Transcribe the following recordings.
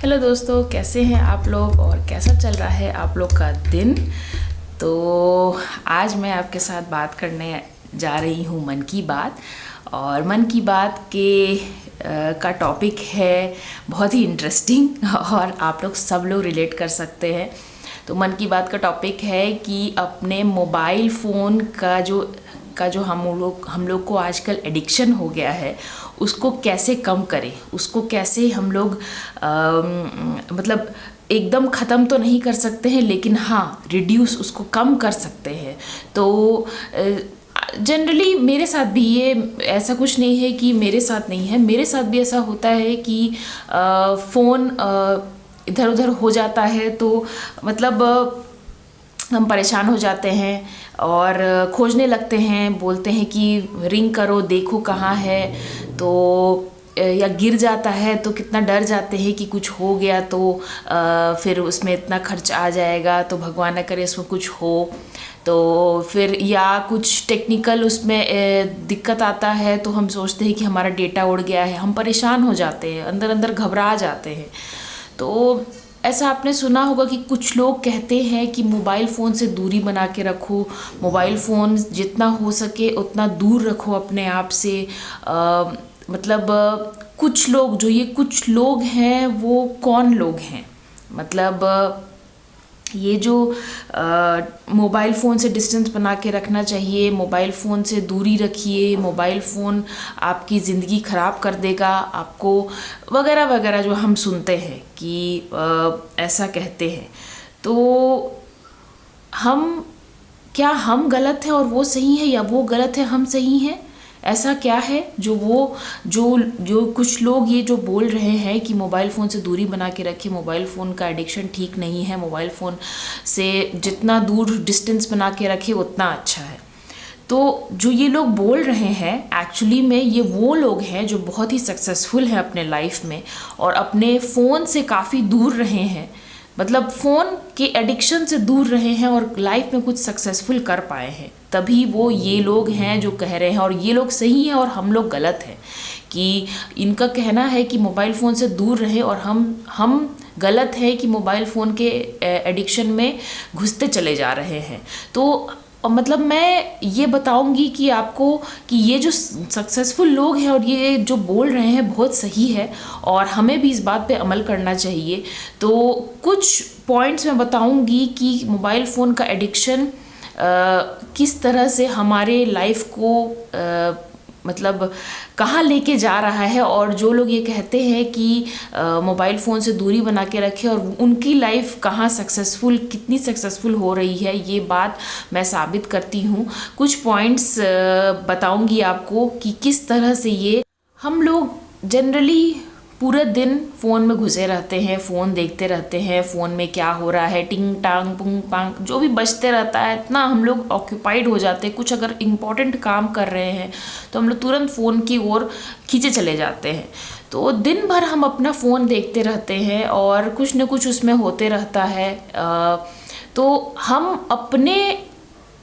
Hello दोस्तों, कैसे हैं आप लोग और कैसा चल रहा है आप लोग का दिन। तो आज मैं आपके साथ बात करने जा रही हूँ मन की बात। और मन की बात का टॉपिक है बहुत ही इंटरेस्टिंग और आप लोग सब लोग रिलेट कर सकते हैं। तो मन की बात का टॉपिक है कि अपने मोबाइल फ़ोन का जो हम लोग को आजकल एडिक्शन हो गया है, उसको कैसे कम करें, उसको कैसे हम लोग मतलब एकदम ख़त्म तो नहीं कर सकते हैं, लेकिन हाँ रिड्यूस उसको कम कर सकते हैं। तो जनरली मेरे साथ भी ये ऐसा कुछ नहीं है कि मेरे साथ नहीं है, मेरे साथ भी ऐसा होता है कि फ़ोन इधर उधर हो जाता है तो मतलब हम परेशान हो जाते हैं और खोजने लगते हैं, बोलते हैं कि रिंग करो देखो कहाँ है। तो या गिर जाता है तो कितना डर जाते हैं कि कुछ हो गया तो फिर उसमें इतना खर्च आ जाएगा, तो भगवान न करे उसमें कुछ हो। तो फिर या कुछ टेक्निकल उसमें दिक्कत आता है तो हम सोचते हैं कि हमारा डेटा उड़ गया है, हम परेशान हो जाते हैं, अंदर अंदर घबरा जाते हैं। तो ऐसा आपने सुना होगा कि कुछ लोग कहते हैं कि मोबाइल फ़ोन से दूरी बना के रखो, मोबाइल फ़ोन जितना हो सके उतना दूर रखो अपने आप से। मतलब कुछ लोग, जो ये कुछ लोग हैं वो कौन लोग हैं, मतलब ये जो मोबाइल फ़ोन से डिस्टेंस बना के रखना चाहिए, मोबाइल फ़ोन से दूरी रखिए, मोबाइल फ़ोन आपकी ज़िंदगी ख़राब कर देगा आपको, वगैरह वगैरह जो हम सुनते हैं कि ऐसा कहते हैं। तो हम गलत हैं और वो सही है, या वो गलत है हम सही हैं? ऐसा क्या है जो कुछ लोग ये जो बोल रहे हैं कि मोबाइल फ़ोन से दूरी बना के रखें, मोबाइल फ़ोन का एडिक्शन ठीक नहीं है, मोबाइल फ़ोन से जितना दूर डिस्टेंस बना के रखें उतना अच्छा है। तो जो ये लोग बोल रहे हैं एक्चुअली में ये वो लोग हैं जो बहुत ही सक्सेसफुल हैं अपने लाइफ में और अपने फ़ोन से काफ़ी दूर रहे हैं, मतलब फ़ोन के एडिक्शन से दूर रहे हैं और लाइफ में कुछ सक्सेसफुल कर पाए हैं। तभी वो ये लोग हैं जो कह रहे हैं, और ये लोग सही हैं और हम लोग गलत हैं। कि इनका कहना है कि मोबाइल फ़ोन से दूर रहे और हम गलत है कि मोबाइल फ़ोन के एडिक्शन में घुसते चले जा रहे हैं। तो मतलब मैं ये बताऊंगी कि आपको कि ये जो सक्सेसफुल लोग हैं और ये जो बोल रहे हैं बहुत सही है और हमें भी इस बात पे अमल करना चाहिए। तो कुछ पॉइंट्स मैं बताऊंगी कि मोबाइल फ़ोन का एडिक्शन किस तरह से हमारे लाइफ को मतलब कहाँ लेके जा रहा है, और जो लोग ये कहते हैं कि मोबाइल फ़ोन से दूरी बना के रखें और उनकी लाइफ कहाँ कितनी सक्सेसफुल हो रही है, ये बात मैं साबित करती हूँ। कुछ पॉइंट्स बताऊँगी आपको कि किस तरह से ये हम लोग जनरली पूरे दिन फ़ोन में घुसे रहते हैं, फ़ोन देखते रहते हैं, फ़ोन में क्या हो रहा है, टिंग टांग पुंग पांग जो भी बजते रहता है, इतना हम लोग ऑक्यूपाइड हो जाते हैं। कुछ अगर इम्पोर्टेंट काम कर रहे हैं तो हम लोग तुरंत फ़ोन की ओर खींचे चले जाते हैं। तो दिन भर हम अपना फ़ोन देखते रहते हैं और कुछ न कुछ उसमें होते रहता है। तो हम अपने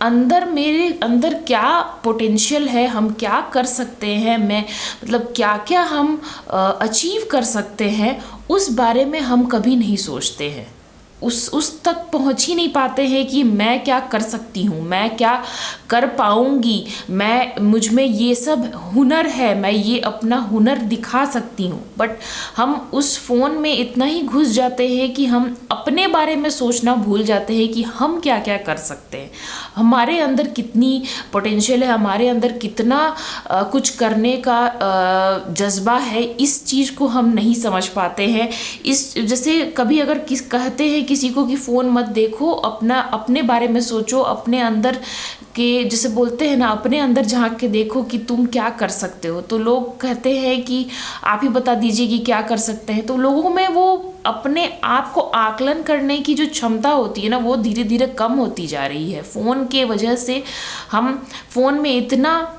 मेरे अंदर क्या पोटेंशियल है, हम क्या कर सकते हैं, मैं मतलब क्या क्या हम अचीव कर सकते हैं, उस बारे में हम कभी नहीं सोचते हैं। उस तक पहुंच ही नहीं पाते हैं कि मैं क्या कर सकती हूँ, मैं क्या कर पाऊँगी, मुझ में ये सब हुनर है, मैं ये अपना हुनर दिखा सकती हूँ। बट हम उस फ़ोन में इतना ही घुस जाते हैं कि हम अपने बारे में सोचना भूल जाते हैं कि हम क्या क्या कर सकते हैं, हमारे अंदर कितनी पोटेंशियल है, हमारे अंदर कितना कुछ करने का जज्बा है। इस चीज़ को हम नहीं समझ पाते हैं। जैसे कभी अगर कहते हैं किसी को कि फ़ोन मत देखो, अपने बारे में सोचो, अपने अंदर के जैसे बोलते हैं ना, अपने अंदर झांक के देखो कि तुम क्या कर सकते हो। तो लोग कहते हैं कि आप ही बता दीजिए कि क्या कर सकते हैं। तो लोगों में वो अपने आप को आकलन करने की जो क्षमता होती है ना, वो धीरे धीरे कम होती जा रही है। फ़ोन के वजह से हम फ़ोन में इतना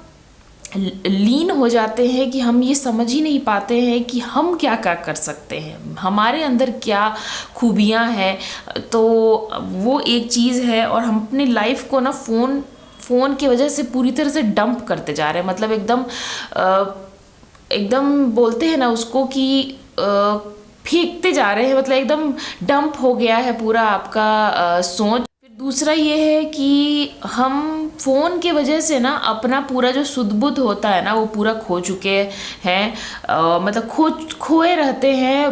लीन हो जाते हैं कि हम ये समझ ही नहीं पाते हैं कि हम क्या क्या कर सकते हैं, हमारे अंदर क्या खूबियाँ हैं। तो वो एक चीज़ है। और हम अपनी लाइफ को ना फ़ोन की वजह से पूरी तरह से डंप करते जा रहे हैं, मतलब एकदम बोलते हैं ना उसको कि फेंकते जा रहे हैं, मतलब एकदम डंप हो गया है पूरा आपका सोच। फिर दूसरा ये है कि हम फ़ोन की वजह से ना अपना पूरा जो शुद्ध बुद्ध होता है ना वो पूरा खो चुके हैं। मतलब खोए रहते हैं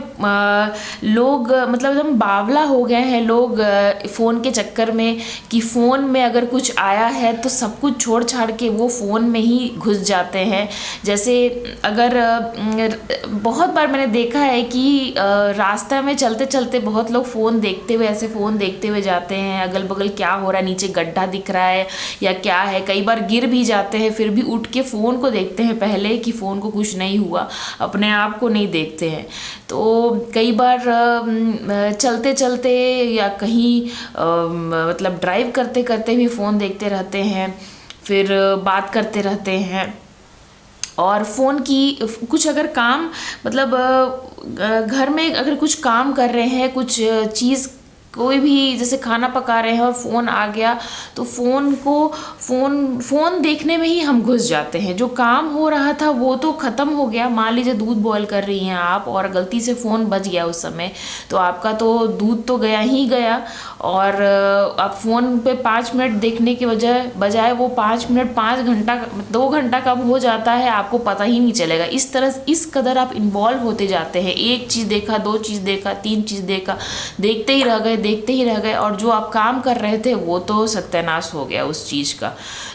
लोग, मतलब एकदम बावला हो गए हैं लोग फ़ोन के चक्कर में, कि फ़ोन में अगर कुछ आया है तो सब कुछ छोड़ छाड़ के वो फ़ोन में ही घुस जाते हैं। जैसे अगर बहुत बार मैंने देखा है कि रास्ता में चलते चलते बहुत लोग फ़ोन देखते हुए, ऐसे फ़ोन देखते हुए जाते हैं, अगल बगल क्या हो रहा है, नीचे गड्ढा दिख रहा है या क्या है, कई बार गिर भी जाते हैं, फिर भी उठ के फ़ोन को देखते हैं पहले कि फ़ोन को कुछ नहीं हुआ, अपने आप को नहीं देखते हैं। तो कई बार चलते चलते या कहीं मतलब ड्राइव करते करते भी फ़ोन देखते रहते हैं, फिर बात करते रहते हैं। और फ़ोन की कुछ अगर काम, मतलब घर में अगर कुछ काम कर रहे हैं, कुछ चीज़ कोई भी जैसे खाना पका रहे हैं और फ़ोन आ गया तो फ़ोन देखने में ही हम घुस जाते हैं। जो काम हो रहा था वो तो ख़त्म हो गया। मान लीजिए दूध बॉयल कर रही हैं आप और गलती से फ़ोन बज गया उस समय, तो आपका तो दूध तो गया ही गया, और आप फ़ोन पे 5 मिनट देखने के बजाय वो 5 मिनट 5 घंटा 2 घंटा कब हो जाता है आपको पता ही नहीं चलेगा। इस तरह इस कदर आप इन्वॉल्व होते जाते हैं। एक चीज़ देखा, 2 चीज़ देखा, 3 चीज़ देखा, देखते ही रह गए और जो आप काम कर रहे थे वो तो सत्यानाश हो गया उस चीज़ का।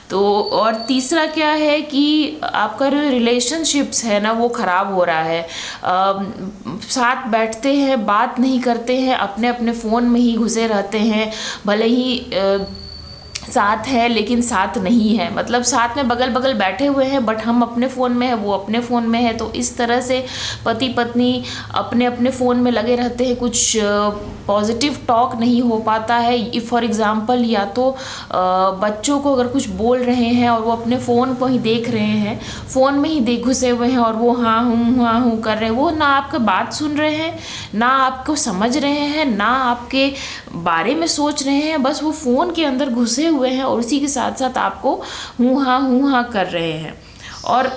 तो और तीसरा क्या है कि आपका जो रिलेशनशिप्स है ना वो ख़राब हो रहा है। साथ बैठते हैं, बात नहीं करते हैं, अपने अपने फ़ोन में ही घुसे रहते हैं, भले ही साथ है लेकिन साथ नहीं है, मतलब साथ में बगल बगल बैठे हुए हैं बट हम अपने फ़ोन में है, वो अपने फ़ोन में है। तो इस तरह से पति पत्नी अपने अपने फ़ोन में लगे रहते हैं, कुछ पॉजिटिव टॉक नहीं हो पाता है। फॉर एग्ज़ाम्पल या तो बच्चों को अगर कुछ बोल रहे हैं और वो अपने फ़ोन को ही देख रहे हैं, फ़ोन में ही घुसे हुए हैं और वो हाँ हूँ कर रहे हैं, वो ना आपका बात सुन रहे हैं, ना आपको समझ रहे हैं, ना आपके बारे में सोच रहे हैं, बस वो फ़ोन के अंदर घुसे हुए हैं और उसी के साथ साथ आपको हूँ हाँ कर रहे हैं। और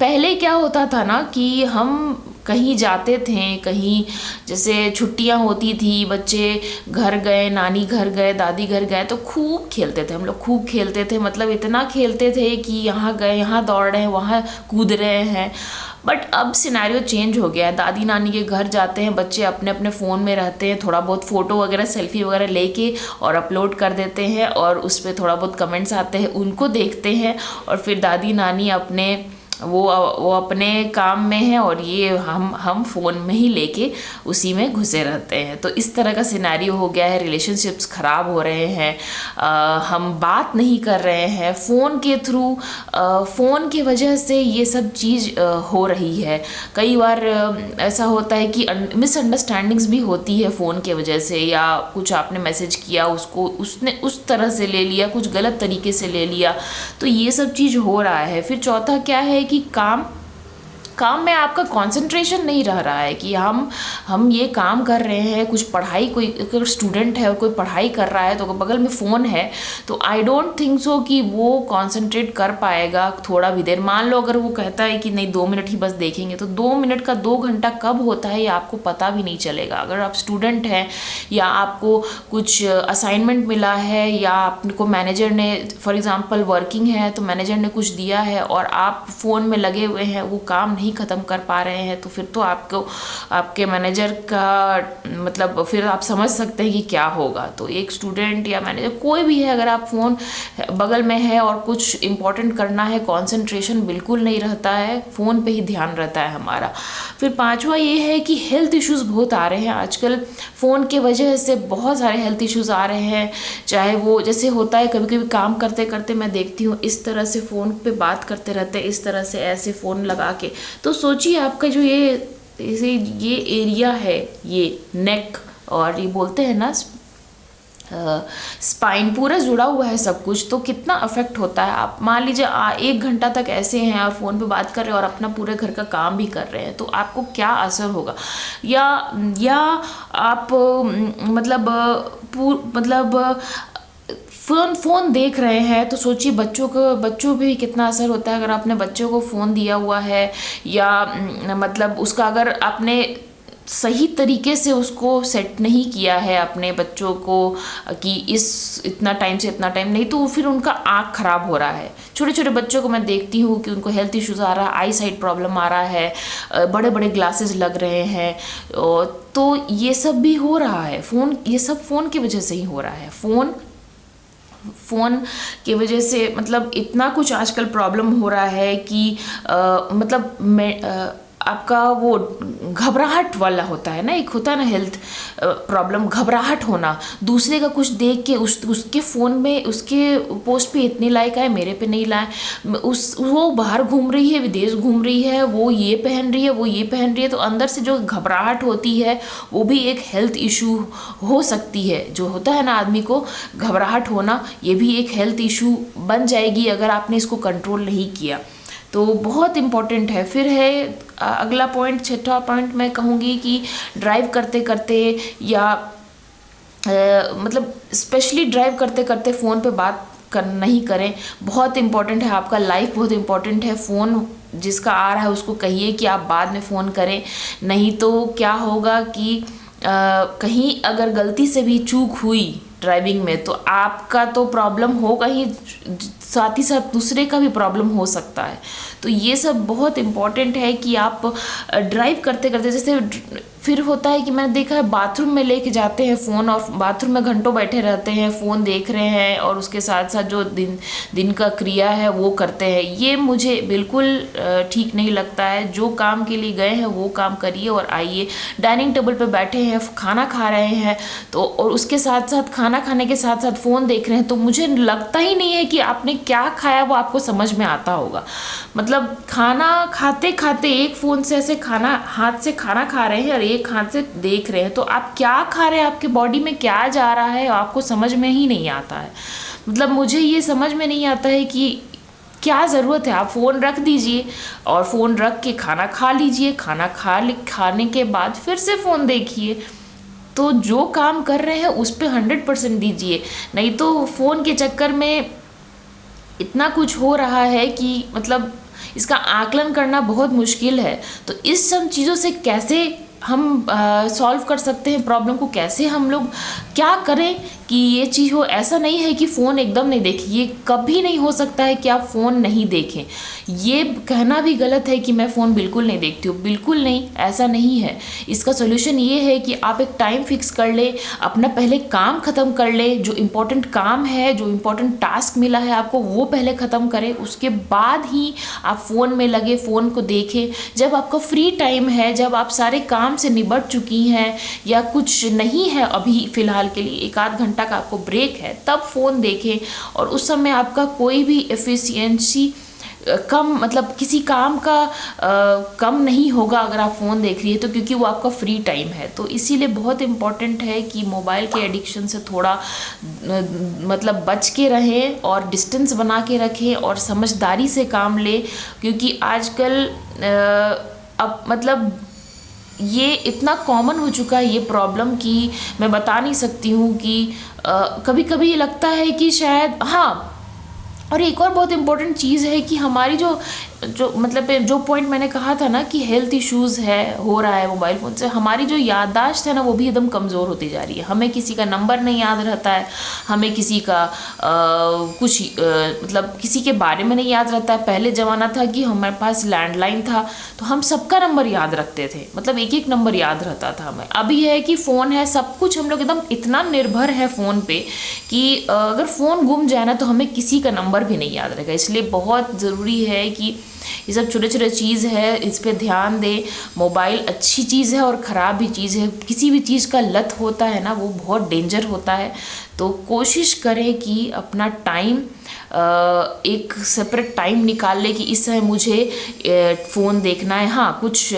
पहले क्या होता था ना कि हम कहीं जाते थे, कहीं जैसे छुट्टियां होती थी, बच्चे घर गए, नानी घर गए, दादी घर गए, तो खूब खेलते थे हम लोग, खूब खेलते थे, मतलब इतना खेलते थे कि यहाँ गए, यहाँ दौड़ रहे हैं, वहाँ कूद रहे हैं। बट अब सिनेरियो चेंज हो गया है। दादी नानी के घर जाते हैं बच्चे, अपने अपने फ़ोन में रहते हैं, थोड़ा बहुत फ़ोटो वगैरह सेल्फी वगैरह लेके और अपलोड कर देते हैं और उस पर थोड़ा बहुत कमेंट्स आते हैं, उनको देखते हैं और फिर दादी नानी अपने वो अपने काम में है और ये हम फ़ोन में ही लेके उसी में घुसे रहते हैं। तो इस तरह का सिनेरियो हो गया है। रिलेशनशिप्स ख़राब हो रहे हैं, हम बात नहीं कर रहे हैं फ़ोन के थ्रू, फ़ोन की वजह से ये सब चीज़ हो रही है। कई बार ऐसा होता है कि मिसअंडरस्टैंडिंग्स भी होती है फ़ोन के वजह से, या कुछ आपने मैसेज किया उसको उसने उस तरह से ले लिया, कुछ गलत तरीके से ले लिया, तो ये सब चीज़ हो रहा है। फिर चौथा क्या है कि काम में आपका कंसंट्रेशन नहीं रह रहा है कि हम ये काम कर रहे हैं, कुछ पढ़ाई, कोई अगर स्टूडेंट है और कोई पढ़ाई कर रहा है तो बगल में फ़ोन है, तो आई डोंट थिंक सो कि वो कंसंट्रेट कर पाएगा थोड़ा भी देर। मान लो अगर वो कहता है कि नहीं 2 मिनट ही बस देखेंगे, तो 2 मिनट का 2 घंटा कब होता है ये आपको पता भी नहीं चलेगा। अगर आप स्टूडेंट हैं या आपको कुछ असाइनमेंट मिला है या आपको मैनेजर ने, फॉर एग्ज़ाम्पल वर्किंग है तो मैनेजर ने कुछ दिया है और आप फ़ोन में लगे हुए हैं, वो काम नहीं ख़त्म कर पा रहे हैं, तो फिर तो आपके मैनेजर का मतलब फिर आप समझ सकते हैं कि क्या होगा। तो एक स्टूडेंट या मैनेजर कोई भी है, अगर आप फ़ोन बगल में है और कुछ इम्पोर्टेंट करना है, कंसंट्रेशन बिल्कुल नहीं रहता है, फ़ोन पे ही ध्यान रहता है हमारा। फिर पांचवा ये है कि हेल्थ इश्यूज़ बहुत आ रहे हैं आजकल, फ़ोन के वजह से बहुत सारे हेल्थ इश्यूज़ आ रहे हैं। चाहे वो जैसे होता है कभी कभी काम करते करते मैं देखती हूँ इस तरह से फ़ोन पे बात करते रहते हैं, इस तरह से ऐसे फ़ोन लगा के, तो सोचिए आपका जो ये एरिया है, ये नेक और ये बोलते हैं ना स्पाइन, पूरा जुड़ा हुआ है सब कुछ, तो कितना अफेक्ट होता है। आप मान लीजिए 1 घंटा तक ऐसे हैं और फ़ोन पे बात कर रहे हैं और अपना पूरे घर का काम भी कर रहे हैं, तो आपको क्या असर होगा। या आप मतलब फ़ोन देख रहे हैं, तो सोचिए बच्चों पे भी कितना असर होता है। अगर आपने बच्चों को फ़ोन दिया हुआ है या मतलब उसका अगर आपने सही तरीके से उसको सेट नहीं किया है अपने बच्चों को कि इस इतना टाइम से इतना टाइम, नहीं तो फिर उनका आँख खराब हो रहा है। छोटे छोटे बच्चों को मैं देखती हूँ कि उनको हेल्थ इश्यूज़ आ रहा है, आई साइट प्रॉब्लम आ रहा है, बड़े बड़े ग्लासेस लग रहे हैं। तो ये सब भी हो रहा है ये सब फ़ोन की वजह से ही हो रहा है। फ़ोन की वजह से मतलब इतना कुछ आजकल प्रॉब्लम हो रहा है कि मतलब आपका वो घबराहट वाला होता है ना, एक होता है ना हेल्थ प्रॉब्लम, घबराहट होना, दूसरे का कुछ देख के उसके फ़ोन में उसके पोस्ट पे इतने लाइक आए, मेरे पे नहीं लाए, वो बाहर घूम रही है, विदेश घूम रही है, वो ये पहन रही है, वो ये पहन रही है, तो अंदर से जो घबराहट होती है वो भी एक हेल्थ इशू हो सकती है। जो होता है ना आदमी को घबराहट होना, ये भी एक हेल्थ इशू बन जाएगी अगर आपने इसको कंट्रोल नहीं किया। तो बहुत इम्पॉर्टेंट है। फिर है अगला पॉइंट, छठा पॉइंट मैं कहूँगी कि ड्राइव करते करते या मतलब स्पेशली ड्राइव करते करते फ़ोन पे बात नहीं करें। बहुत इम्पॉर्टेंट है, आपका लाइफ बहुत इम्पॉर्टेंट है। फ़ोन जिसका आ रहा है उसको कहिए कि आप बाद में फ़ोन करें, नहीं तो क्या होगा कि कहीं अगर गलती से भी चूक हुई ड्राइविंग में तो आपका तो प्रॉब्लम होगा ही, साथ ही साथ दूसरे का भी प्रॉब्लम हो सकता है। तो ये सब बहुत इम्पॉर्टेंट है कि आप ड्राइव करते करते, जैसे फिर होता है कि मैंने देखा है बाथरूम में लेके जाते हैं फ़ोन और बाथरूम में घंटों बैठे रहते हैं, फ़ोन देख रहे हैं और उसके साथ साथ जो दिन का क्रिया है वो करते हैं। ये मुझे बिल्कुल ठीक नहीं लगता है। जो काम के लिए गए हैं वो काम करिए और आइए। डाइनिंग टेबल पे बैठे हैं, खाना खा रहे हैं, तो और उसके साथ साथ खाना खाने के साथ साथ फ़ोन देख रहे हैं, तो मुझे लगता ही नहीं है कि आपने क्या खाया वो आपको समझ में आता होगा। मतलब खाना खाते खाते एक फ़ोन से ऐसे हाथ से खाना खा रहे हैं और एक हाथ से देख रहे हैं, तो आप क्या खा रहे हैं, आपके बॉडी में क्या जा रहा है आपको समझ में ही नहीं आता है। मतलब मुझे ये समझ में नहीं आता है कि क्या ज़रूरत है। आप फ़ोन रख दीजिए और फ़ोन रख के खाना खा लीजिए, खाने के बाद फिर से फ़ोन देखिए। तो जो काम कर रहे हैं उस पर 100% दीजिए, नहीं तो फ़ोन के चक्कर में इतना कुछ हो रहा है कि मतलब इसका आकलन करना बहुत मुश्किल है। तो इस सब चीज़ों से कैसे हम सॉल्व कर सकते हैं प्रॉब्लम को, कैसे हम लोग क्या करें कि ये चीज़ हो। ऐसा नहीं है कि फ़ोन एकदम नहीं देखें, ये कभी नहीं हो सकता है कि आप फ़ोन नहीं देखें। ये कहना भी गलत है कि मैं फ़ोन बिल्कुल नहीं देखती हूँ, बिल्कुल नहीं, ऐसा नहीं है। इसका सोल्यूशन ये है कि आप एक टाइम फिक्स कर ले, अपना पहले काम ख़त्म कर ले, जो इम्पोर्टेंट काम है, जो इम्पोर्टेंट टास्क मिला है आपको वो पहले ख़त्म करें, उसके बाद ही आप फ़ोन में लगे, फ़ोन को देखें। जब आपका फ्री टाइम है, जब आप सारे काम से निबट चुकी हैं या कुछ नहीं है अभी फ़िलहाल के लिए, 1-8 घंटा का आपको ब्रेक है, तब फ़ोन देखें। और उस समय आपका कोई भी एफिशिएंसी कम, मतलब किसी काम का कम नहीं होगा अगर आप फ़ोन देख रही है तो, क्योंकि वो आपका फ्री टाइम है। तो इसीलिए बहुत इम्पॉर्टेंट है कि मोबाइल के एडिक्शन से थोड़ा मतलब बच के रहें और डिस्टेंस बना के रखें और समझदारी से काम लें, क्योंकि आजकल अब मतलब ये इतना कॉमन हो चुका है ये प्रॉब्लम कि मैं बता नहीं सकती हूँ कि कभी कभी लगता है कि शायद हाँ। और एक और बहुत इम्पोर्टेंट चीज़ है कि हमारी जो मतलब जो पॉइंट मैंने कहा था ना कि हेल्थ इश्यूज़ हो रहा है मोबाइल फ़ोन से, हमारी जो याददाश्त है ना वो भी एकदम कमज़ोर होती जा रही है। हमें किसी का नंबर नहीं याद रहता है, हमें किसी का कुछ मतलब किसी के बारे में नहीं याद रहता है। पहले ज़माना था कि हमारे पास लैंडलाइन था तो हम सबका नंबर याद रखते थे, मतलब एक एक नंबर याद रहता था हमें। अभी है कि फ़ोन है, सब कुछ हम लोग एकदम इतना निर्भर है फ़ोन पे कि अगर फ़ोन गुम जाए ना तो हमें किसी का नंबर भी नहीं याद रहेगा। इसलिए बहुत ज़रूरी है कि ये सब छोटे छोटे चीज़ है, इस पे ध्यान दें। मोबाइल अच्छी चीज़ है और ख़राब भी चीज़ है। किसी भी चीज़ का लत होता है ना वो बहुत डेंजर होता है। तो कोशिश करें कि अपना टाइम एक सेपरेट टाइम निकाल ले कि इस समय मुझे फ़ोन देखना है। हाँ, कुछ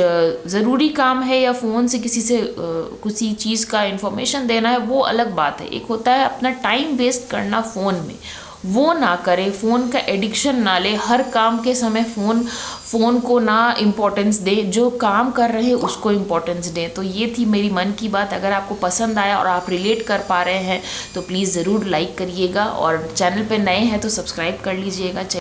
ज़रूरी काम है या फ़ोन से किसी चीज़ का इन्फॉर्मेशन देना है, वो अलग बात है। एक होता है अपना टाइम वेस्ट करना फ़ोन में, वो ना करें। फ़ोन का एडिक्शन ना ले, हर काम के समय फ़ोन को ना इम्पोर्टेंस दें, जो काम कर रहे हैं उसको इम्पोर्टेंस दें। तो ये थी मेरी मन की बात। अगर आपको पसंद आया और आप रिलेट कर पा रहे हैं तो प्लीज़ ज़रूर लाइक करिएगा और चैनल पे नए हैं तो सब्सक्राइब कर लीजिएगा।